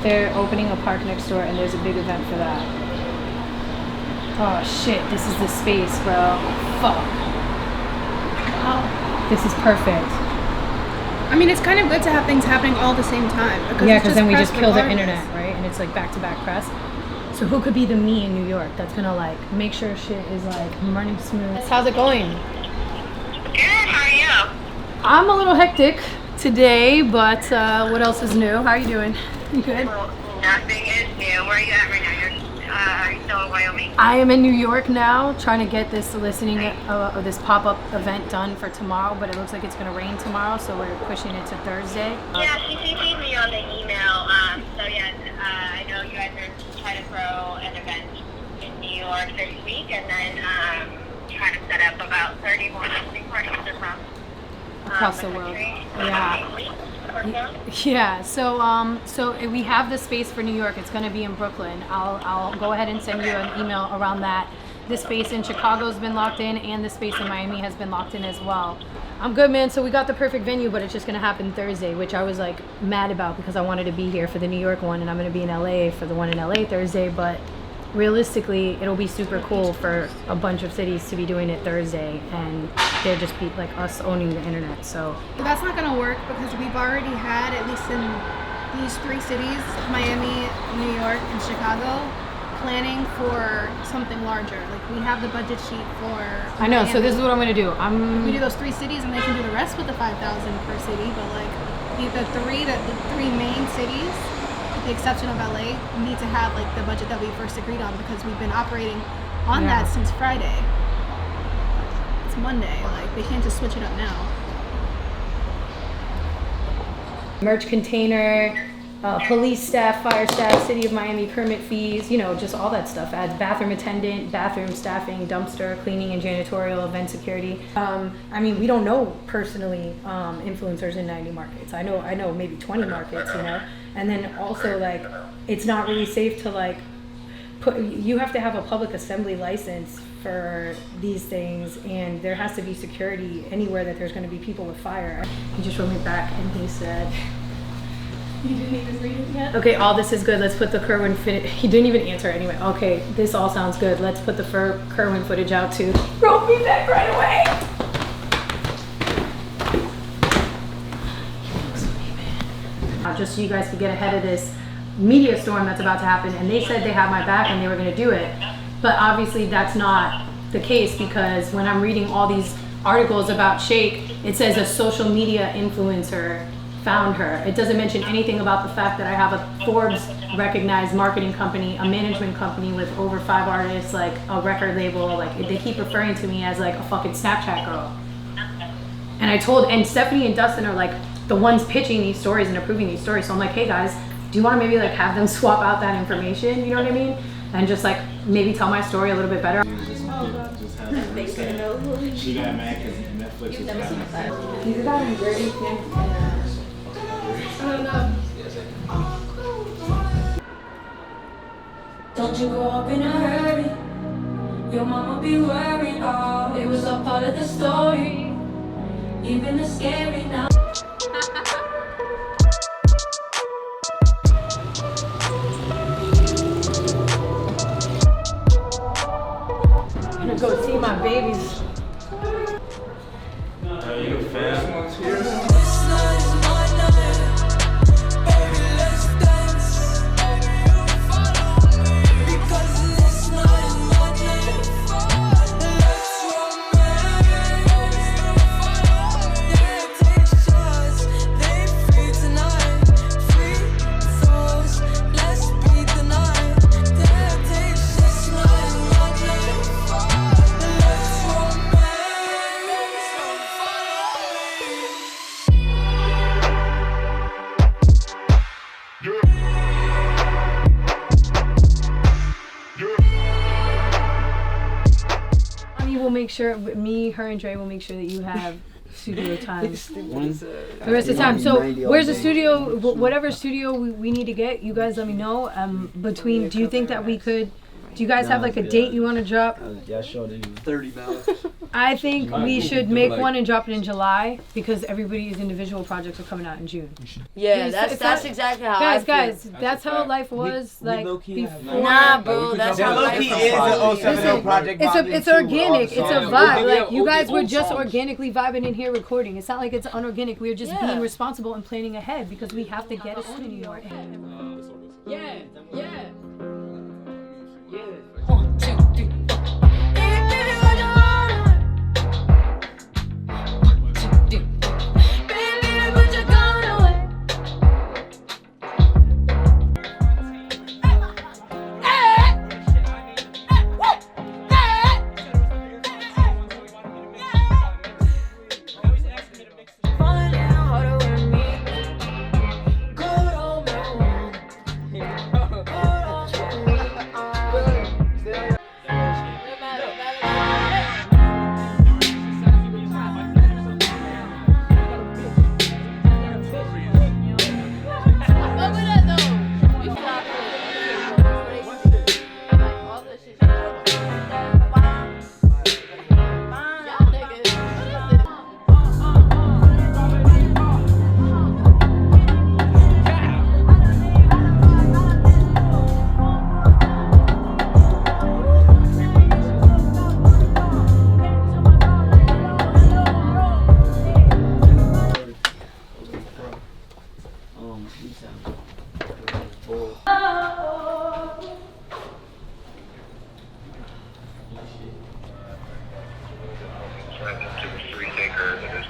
They're opening a park next door, and there's a big event for that. Oh shit, this is the space, bro. Fuck. Oh, this is perfect. I mean, it's kind of good to have things happening all at the same time. Yeah, because then we just kill the internet, right? And it's like back-to-back press. So who could be the me in New York that's gonna like make sure shit is like running smooth? How's it going? Good, how are you? I'm a little hectic today, but what else is new? How are you doing? You good? Well, nothing is new. Where are you at right now? Are you still in Wyoming? I am in New York now, trying to get this listening, this pop-up event done for tomorrow, but it looks like it's gonna rain tomorrow, so we're pushing it to Thursday. Yeah, she CC'd me on the email. So yeah, I know you guys are trying to throw an event in New York this week, and then trying to set up about 30 more listening parties Across the world. Yeah. So we have the space for New York. It's going to be in Brooklyn. I'll go ahead and send you an email around that. The space in Chicago's been locked in, and the space in Miami has been locked in as well. I'm good, man. So we got the perfect venue, but it's just going to happen Thursday, which I was like mad about because I wanted to be here for the New York one, and I'm going to be in LA for the one in LA Thursday. But realistically, it'll be super cool for a bunch of cities to be doing it Thursday, and they'll just be like us owning the internet. So that's not going to work because we've already had, at least in these 3 cities, Miami, New York, and Chicago, planning for something larger. Like we have the budget sheet for I know. Miami. So this is what I'm going to do. We do those 3 cities, and they can do the rest with the 5,000 per city. But like the three main cities, with the exception of LA, need to have like the budget that we first agreed on because we've been operating on that since Friday. It's Monday. Like they can't just switch it up now. Merch container, police staff, fire staff, City of Miami permit fees, you know, just all that stuff. Add bathroom attendant, bathroom staffing, dumpster, cleaning and janitorial, event security. I mean, we don't know personally influencers in 90 markets. I know maybe 20 markets, you know. And then also like, it's not really safe to like you have to have a public assembly license for these things, and there has to be security anywhere that there's going to be people with fire. He just wrote me back and he said, you didn't even read it yet? Okay, all this is good. Let's put the Kerwin footage. He didn't even answer anyway. Okay, this all sounds good. Let's put the Kerwin footage out too. Wrote me back right away. Just so you guys could get ahead of this media storm that's about to happen, and they said they have my back and they were going to do it, but obviously that's not the case because when I'm reading all these articles about Shake, it says a social media influencer found her. It doesn't mention anything about the fact that I have a Forbes recognized marketing company, a management company with over 5 artists, like a record label. Like they keep referring to me as like a fucking Snapchat girl. And Stephanie and Dustin are like the ones pitching these stories and approving these stories. So I'm like, hey guys, do you want to maybe like have them swap out that information? You know what I mean? And just like maybe tell my story a little bit better. She got mad because Netflix was having These are that dirty things. I don't know. Don't you grow up in a hurry. Your mama be worried. Oh, it was all part of the story. Even the scary now. I'm gonna go see my babies. you a fan? Make sure me, her, and Dre will make sure that you have studio time the rest of the time. So where's the studio? Whatever studio we need to get, you guys let me know. Do you think that we could Do you guys have like a date you want to drop? Yeah, sure. $30. I think we should make one and drop it in July because everybody's individual projects are coming out in June. Yeah, that's exactly how I feel. Guys, that's how life was like before. Nah, bro, that's how life is a 070 project. It's organic. It's a vibe. Like you guys were just organically vibing in here recording. It's not like it's unorganic. We're just being responsible and planning ahead because we have to get a studio. Yeah. 1, 2, 3, 4. Baby, what you want? 1, 2, 3. Baby, what you gonna wear? Falling in harder with me. Good old man.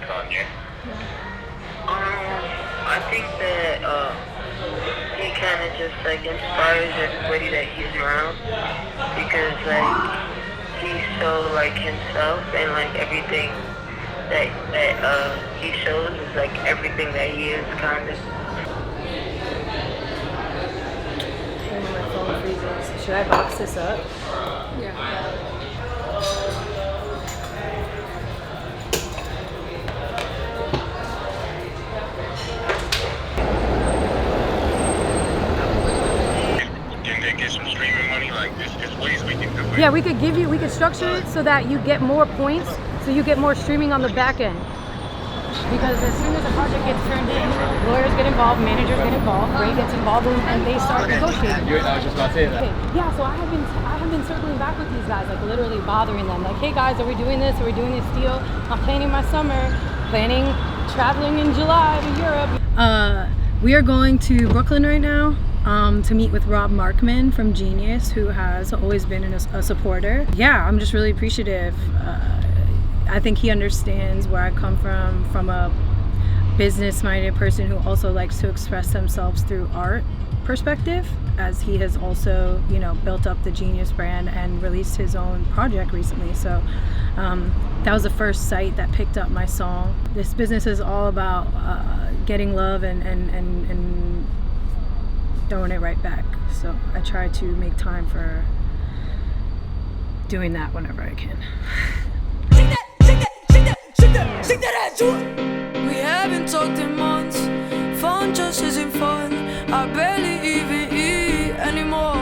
Kanye? I think that he kind of just like inspires everybody that he's around because like he's so like himself and like everything that he shows is like everything that he is kind of. My phone freezes. Should I box this up? Yeah. Yeah, we could structure it so that you get more points, so you get more streaming on the back end. Because as soon as a project gets turned in, lawyers get involved, managers get involved, Ray gets involed, and they start negotiating. I was just about to say that. Okay. Yeah, so I have been circling back with these guys, like literally bothering them. Like, hey guys, are we doing this? Are we doing this deal? I'm planning my summer, planning traveling in July to Europe. We are going to Brooklyn right now. To meet with Rob Markman from Genius, who has always been a supporter. Yeah, I'm just really appreciative. I think he understands where I come from a business-minded person who also likes to express themselves through art perspective, as he has also, you know, built up the Genius brand and released his own project recently. So that was the first site that picked up my song. This business is all about getting love and throwing it right back. So I try to make time for doing that whenever I can. We haven't talked in months. Phone just isn't fun. I barely even eat anymore.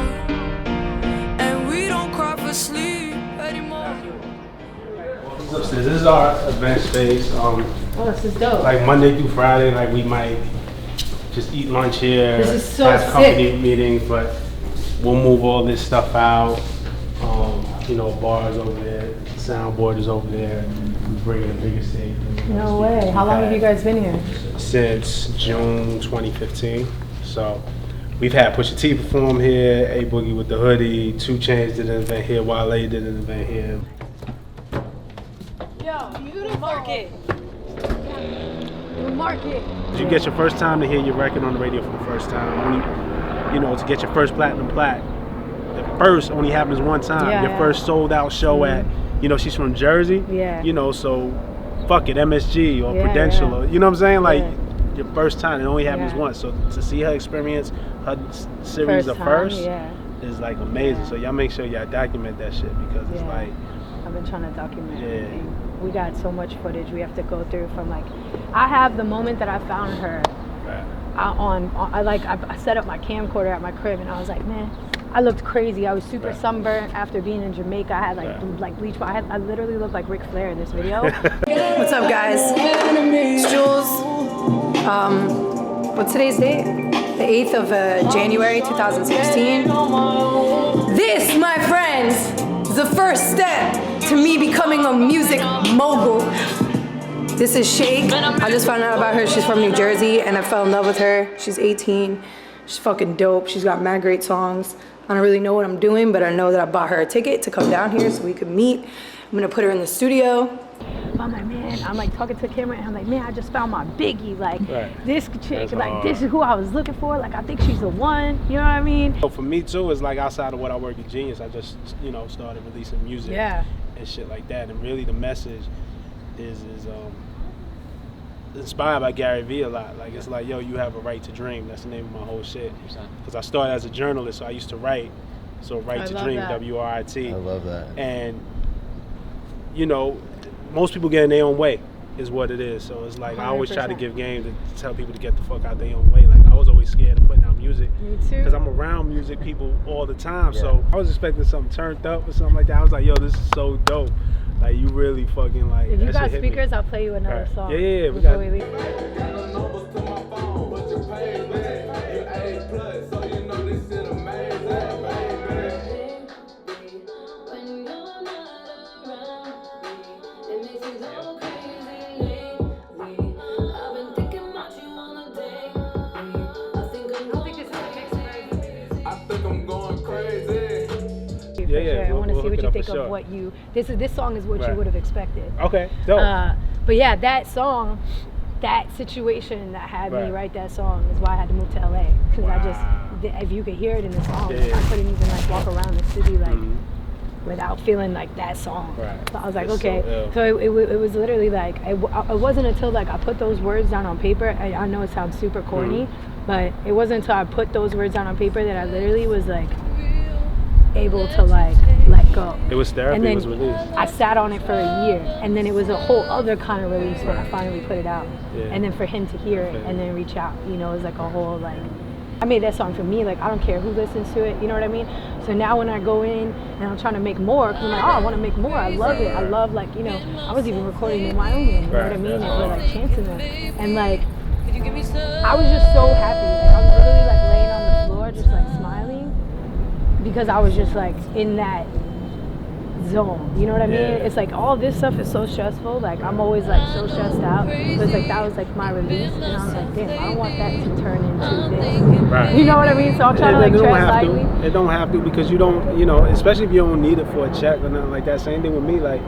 And we don't cry for sleep anymore. This is our event space. Oh, this is dope. Like Monday through Friday, like we might just eat lunch here. This is so have company sick. meetings, but we'll move all this stuff out. You know, bars over there, soundboard is over there. We bring in a bigger stage. No way. How long have you guys been here? Since June 2015. So we've had Pusha T perform here, A Boogie with the Hoodie, 2 Chainz did an event here, Wale did an event here. Yo, beautiful. Market. Market. Did you get your first time to hear your record on the radio for the first time? You know, to get your first platinum plaque. At first only happens one time. Yeah, your first sold out show at, you know, she's from Jersey. Yeah. You know, so fuck it, MSG or Yeah, Prudential yeah. or, you know what I'm saying? Like Yeah. your first time, it only happens Yeah. once. So to see her experience her series of first yeah. is like amazing. So y'all make sure y'all document that shit because it's Yeah. like, I've been trying to document Yeah. everything. We got so much footage we have to go through from like, I have the moment that I found her right. I set up my camcorder at my crib and I was like, man, I looked crazy. I was super sunburnt after being in Jamaica. I had like bleach. I literally looked like Ric Flair in this video. What's up, guys? It's Julz. What's today's date? The 8th of January 2016. This, my friends, is the first step to me becoming a music mogul. This is Shake. I just found out about her. She's from New Jersey, and I fell in love with her. She's 18. She's fucking dope. She's got mad great songs. I don't really know what I'm doing, but I know that I bought her a ticket to come down here so we could meet. I'm gonna put her in the studio. I'm like, man, I'm like talking to the camera, and I'm like, man, I just found my biggie. Like, this chick, that's like, hard. This is who I was looking for. Like, I think she's the one. You know what I mean? So for me too, it's like outside of what I work at Genius, I just, you know, started releasing music and shit like that. And really the message is inspired by Gary Vee a lot. Like, it's like, yo, you have a right to dream. That's the name of my whole shit. Because I started as a journalist, so I used to write. So Right to Dream, W-R-I-T. I love that. And, you know, most people get in their own way is what it is. So it's like 100%. I always try to give game to tell people to get the fuck out their own way. Like, I was always scared of putting out music. Me too. Because I'm around music people all the time. So I was expecting something turned up or something like that. I was like, yo, this is so dope. Like, you really fucking like. If you got speakers, I'll play you another song. Yeah, we got. Yeah, I want to see what you think of what you. This song is what you would have expected. Okay, dope. But yeah, that song, that situation that had me write that song is why I had to move to LA. Because I just, if you could hear it in the song, I couldn't even like walk around the city like without feeling like that song. So I was like, okay. So it was literally like, it wasn't until like I put those words down on paper. I know it sounds super corny, but it wasn't until I put those words down on paper that I literally was like able to like let go. It was therapy. And then it was released. I sat on it for a year, and then it was a whole other kind of release when I finally put it out. And then for him to hear it and then reach out, you know, it was like a whole like. I made that song for me. Like, I don't care who listens to it. You know what I mean? So now when I go in and I'm trying to make more, because I'm like, oh, I want to make more. I love it. I love, like, you know, I was even recording in Wyoming. You know what I mean? And we're like chancing them, and like I was just so happy. Like, I was literally like laying on the floor, just like smiling. Because I was just like in that zone, you know what I mean? It's like all this stuff is so stressful. Like, I'm always like so stressed out. So it's like that was like my release, and I was like, damn, I don't want that to turn into this. You know what I mean? So I'm trying to like tread lightly. It don't have to, because you don't, you know, especially if you don't need it for a check or nothing like that. Same thing with me. Like,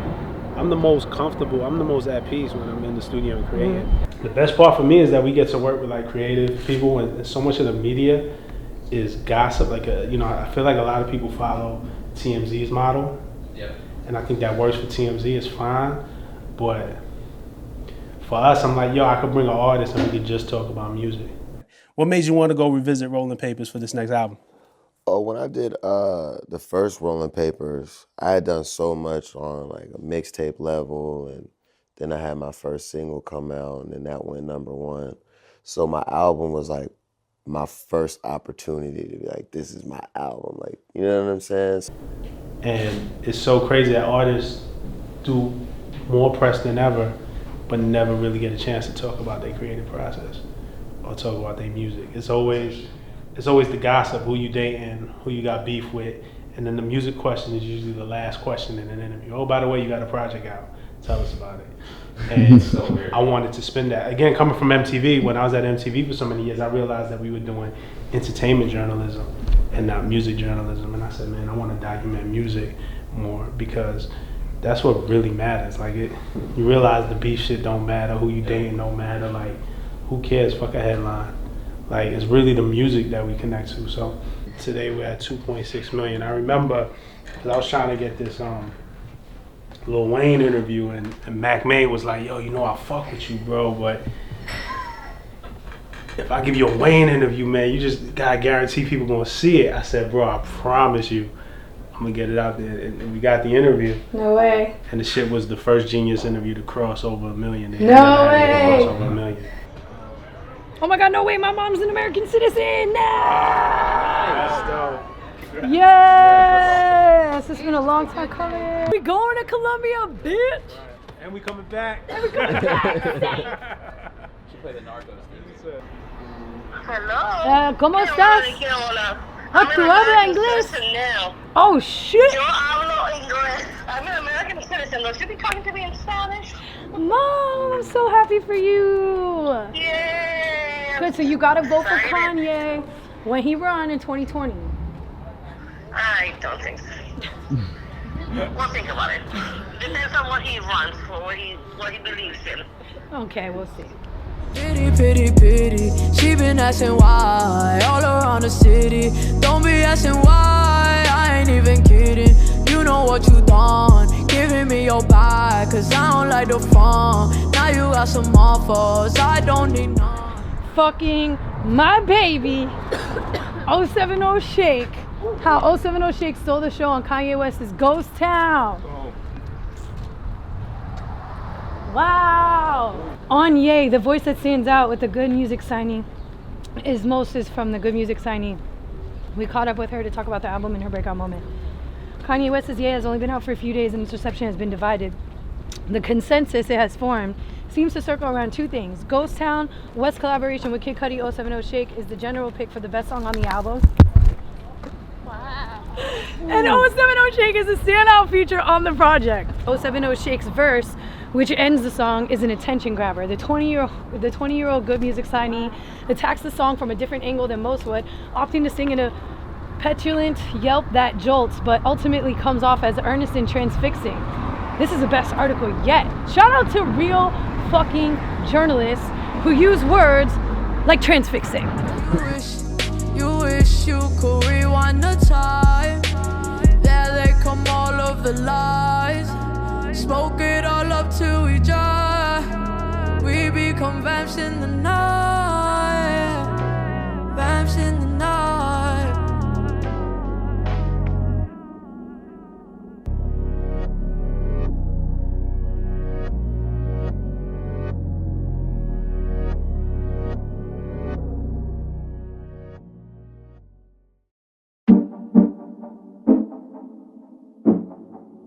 I'm the most comfortable. I'm the most at peace when I'm in the studio and creating. The best part for me is that we get to work with like creative people, and so much of the media is gossip. Like, you know, I feel like a lot of people follow TMZ's model, and I think that works for TMZ. It's fine, but for us, I'm like, yo, I could bring an artist and we could just talk about music. What made you want to go revisit Rolling Papers for this next album? Oh, when I did the first Rolling Papers, I had done so much on like a mixtape level, and then I had my first single come out, and then that went #1. So my album was like my first opportunity to be like, this is my album, like, you know what I'm saying? And it's so crazy that artists do more press than ever, but never really get a chance to talk about their creative process or talk about their music. It's always the gossip, who you dating, who you got beef with, and then the music question is usually the last question in an interview. Oh, by the way, you got a project out. Tell us about it. And so I wanted to spin that. Again, coming from MTV, when I was at MTV for so many years, I realized that we were doing entertainment journalism and not music journalism. And I said, man, I want to document music more, because that's what really matters. Like, you realize the beef shit don't matter, who you dating don't matter. Like, who cares? Fuck a headline. Like, it's really the music that we connect to. So today we're at 2.6 million. I remember, because I was trying to get this Lil Wayne interview, and Mac May was like, yo, you know, I fuck with you, bro, but if I give you a Wayne interview, man, you just gotta guarantee people gonna see it. I said, bro, I promise you, I'm gonna get it out there. And we got the interview. No way. And the shit was the first Genius interview to cross over 1 million. No way. Cross over 1 million. Oh my God, no way, my mom's an American citizen. No! That's dope. Yes! It's been a long time coming. We going to Colombia, bitch! And we coming back. She played the Narcos thing. Hello. ¿Cómo estás? ¿Qué hola? Ah, ¿tú hablas inglés? Oh, shit! Yo hablo inglés. I'm an American citizen. Though. Should be talking to me in Spanish. Mom, I'm so happy for you. Yeah. Good, so you gotta vote for Kanye when he run in 2020. I don't think so. We'll think about it. Depends on what he runs for, what he believes in. Okay, we'll see. Pity, pity, pity. She been asking why all around the city. Don't be asking why. I ain't even kidding. You know what you done. Giving me your back, cause I don't like the fun. Now you got some offers. I don't need none. Fucking my baby, 070 Shake. How 070 Shake stole the show on Kanye West's Ghost Town. Wow. On Ye, the voice that stands out with the good music signing is Moses from the Good Music Signing. We caught up with her to talk about the album and her breakout moment. Kanye West's Ye has only been out for a few days and its reception has been divided. The consensus it has formed seems to circle around two things. Ghost Town, West collaboration with Kid Cudi, 070 Shake is the general pick for the best song on the album. Wow. And 070 Shake is a standout feature on the project. 070 Shake's verse, which ends the song, is an attention grabber. The 20-year-old Good Music signee attacks the song from a different angle than most would, opting to sing in a petulant yelp that jolts, but ultimately comes off as earnest and transfixing. This is the best article yet. Shout out to real fucking journalists who use words like transfixing. You wish you could rewind the time. There they come all of the lies. Smoke it all up till we dry. We become vamps in the night. Vamps in the night.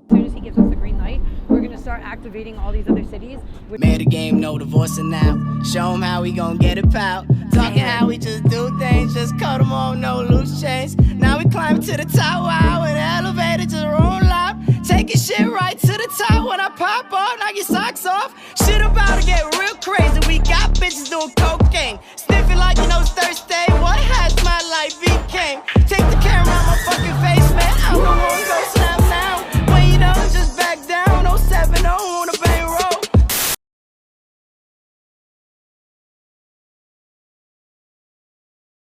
As soon as he gives us the green light, we're gonna start activating all these other cities. Made the game, no divorcing now. Show them how we gon' get it pout. Talking how we just do things, just cut them on, no loose chains. Now we climbing to the top, wow, and the elevator just roll up. Taking shit right to the top when I pop off, knock your socks off. Shit about to get real crazy, we got bitches doing cocaine. Sniffing like you know it's thirsty.